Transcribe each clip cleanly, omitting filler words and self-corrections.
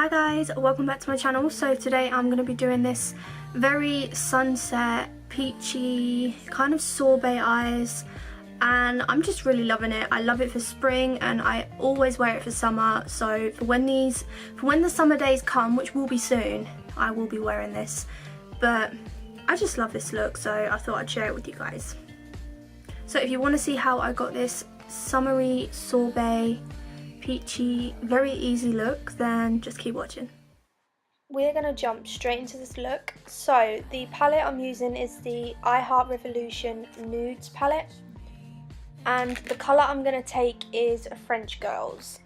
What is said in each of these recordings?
Hi guys, welcome back to my channel. So today I'm going to be doing this very sunset, peachy, kind of sorbet eyes, and I'm just really loving it. I love it for spring and I always wear it for summer, so for when the summer days come, which will be soon, I will be wearing this. But I just love this look, so I thought I'd share it with you guys. So if you want to see how I got this summery, sorbet, peachy, very easy look, then just keep watching. We're going to jump straight into this look. So the palette I'm using is the I Heart Revolution Nudes palette, and the colour I'm going to take is French Girls.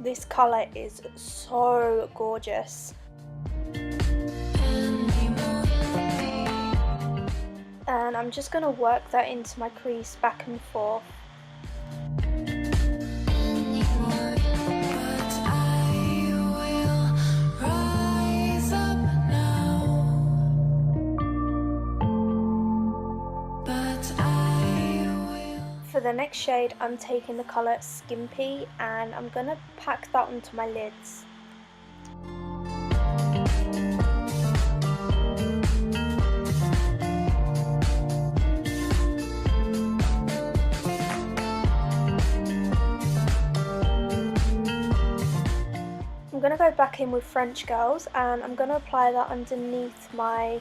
This colour is so gorgeous. And I'm just going to work that into my crease back and forth. For the next shade, I'm taking the colour Skimpy and I'm going to pack that onto my lids. I'm going to go back in with French Girls and I'm going to apply that underneath my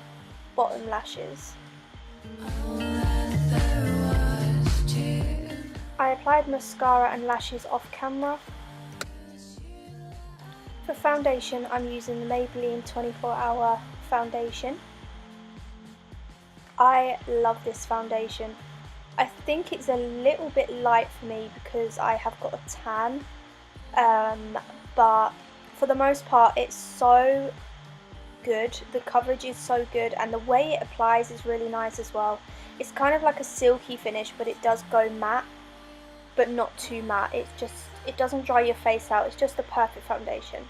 bottom lashes. I applied mascara and lashes off camera. For foundation, I'm using the Maybelline 24-hour foundation. I love this foundation. I think it's a little bit light for me because I have got a tan, but for the most part it's so good. The coverage is so good and the way it applies is really nice as well. It's kind of like a silky finish, but it does go matte, but not too matte. It doesn't dry your face out. It's just the perfect foundation.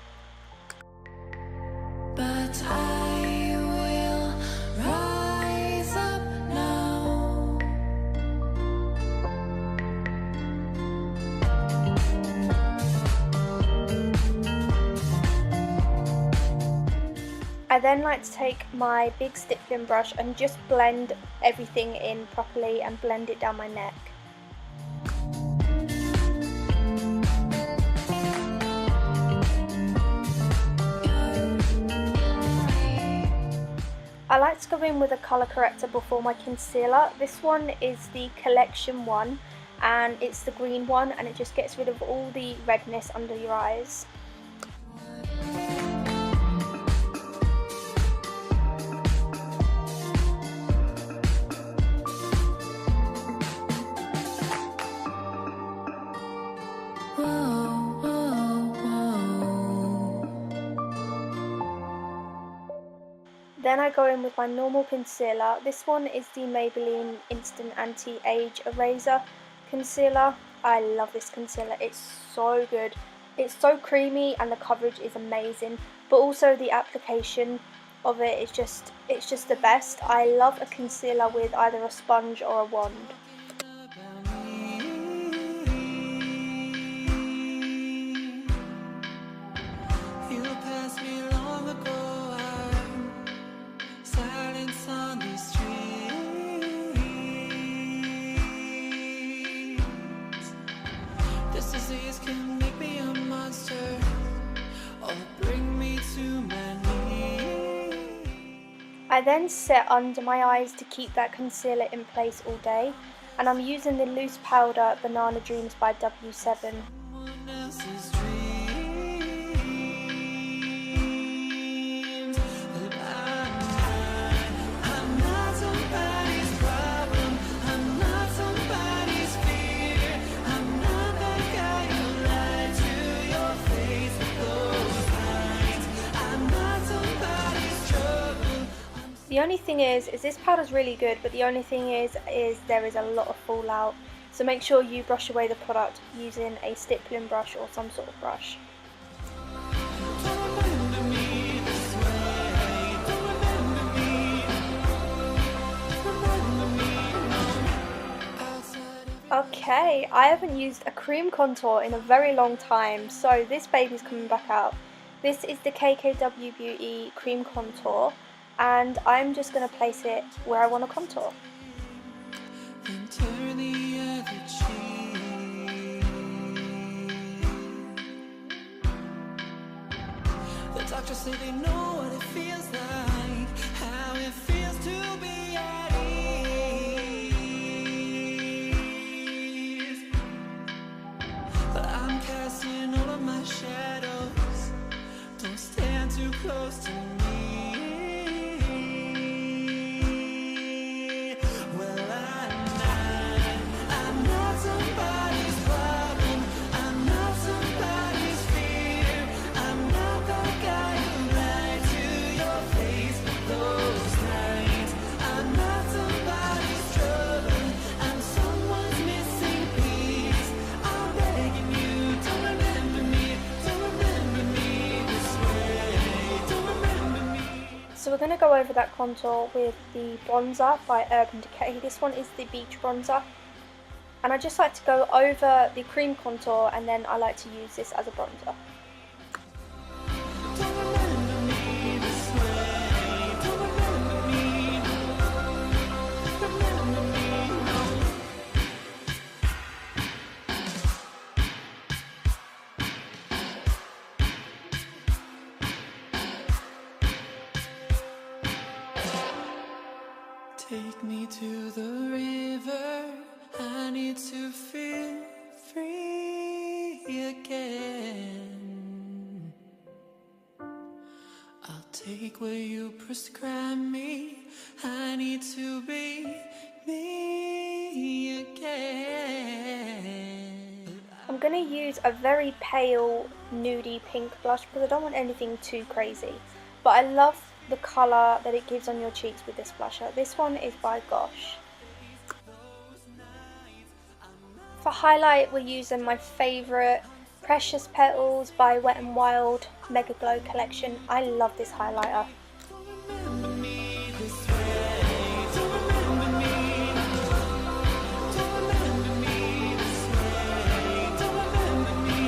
But I will rise up now. I then like to take my big stippling brush and just blend everything in properly and blend it down my neck. I like to go in with a colour corrector before my concealer. This one is the Collection one and it's the green one, and it just gets rid of all the redness under your eyes. Then I go in with my normal concealer. This one is the Maybelline Instant Anti-Age Eraser Concealer. I love this concealer, it's so good. It's so creamy and the coverage is amazing, but also the application of it is it's just the best. I love a concealer with either a sponge or a wand. I then set under my eyes to keep that concealer in place all day, and I'm using the loose powder Banana Dreams by W7. The only thing is this powder's really good, but the only thing is there is a lot of fallout. So make sure you brush away the product using a stippling brush or some sort of brush. Okay, Okay, I haven't used a cream contour in a very long time, so this baby's coming back out. This is the KKW Beauty cream contour, and I'm just going to place it where I want to contour. And turn the other cheek. The doctors say they know what it feels like, how it feels to be at ease. But I'm casting all of my shadows. Don't stand too close to me. Well, I'm not somebody's problem. I'm not somebody's fear. I'm not that guy who lied to your face those nights. I'm not somebody's trouble. I'm someone's missing piece. I'm begging you, don't remember me. Don't remember me this way. Don't remember me. So we're going to go over that contour with the bronzer by Urban Decay. This one is the Beach Bronzer. And I just like to go over the cream contour, and then I like to use this as a bronzer. Don't remember me this way. Don't remember me. Remember me. Take me to the river. I need to feel free again. I'll take what you prescribe me. I need to be me again. I'm going to use a very pale nudie pink blush because I don't want anything too crazy. But I love the colour that it gives on your cheeks with this blusher. This one is by Gosh. For highlight, we're using my favourite Precious Petals by Wet n Wild Mega Glow collection. I love this highlighter. Remember me this way. Don't remember me. Don't remember me this way. Don't remember me.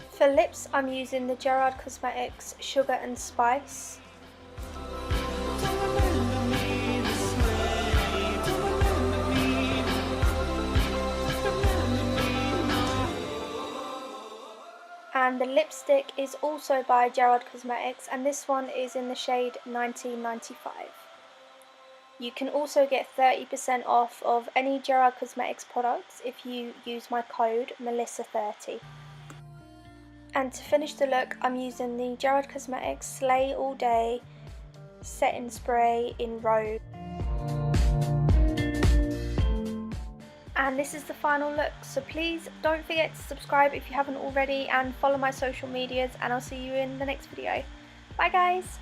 For lips, I'm using the Gerard Cosmetics Sugar and Spice. Don't remember me this way. Don't remember me. Remember me, no. And the lipstick is also by Gerard Cosmetics, and this one is in the shade 1995. You can also get 30% off of any Gerard Cosmetics products if you use my code Melissa30. And to finish the look, I'm using the Gerard Cosmetics Slay All Day Setting Spray in Rose. And this is the final look, so please don't forget to subscribe if you haven't already, and follow my social medias, and I'll see you in the next video. Bye guys!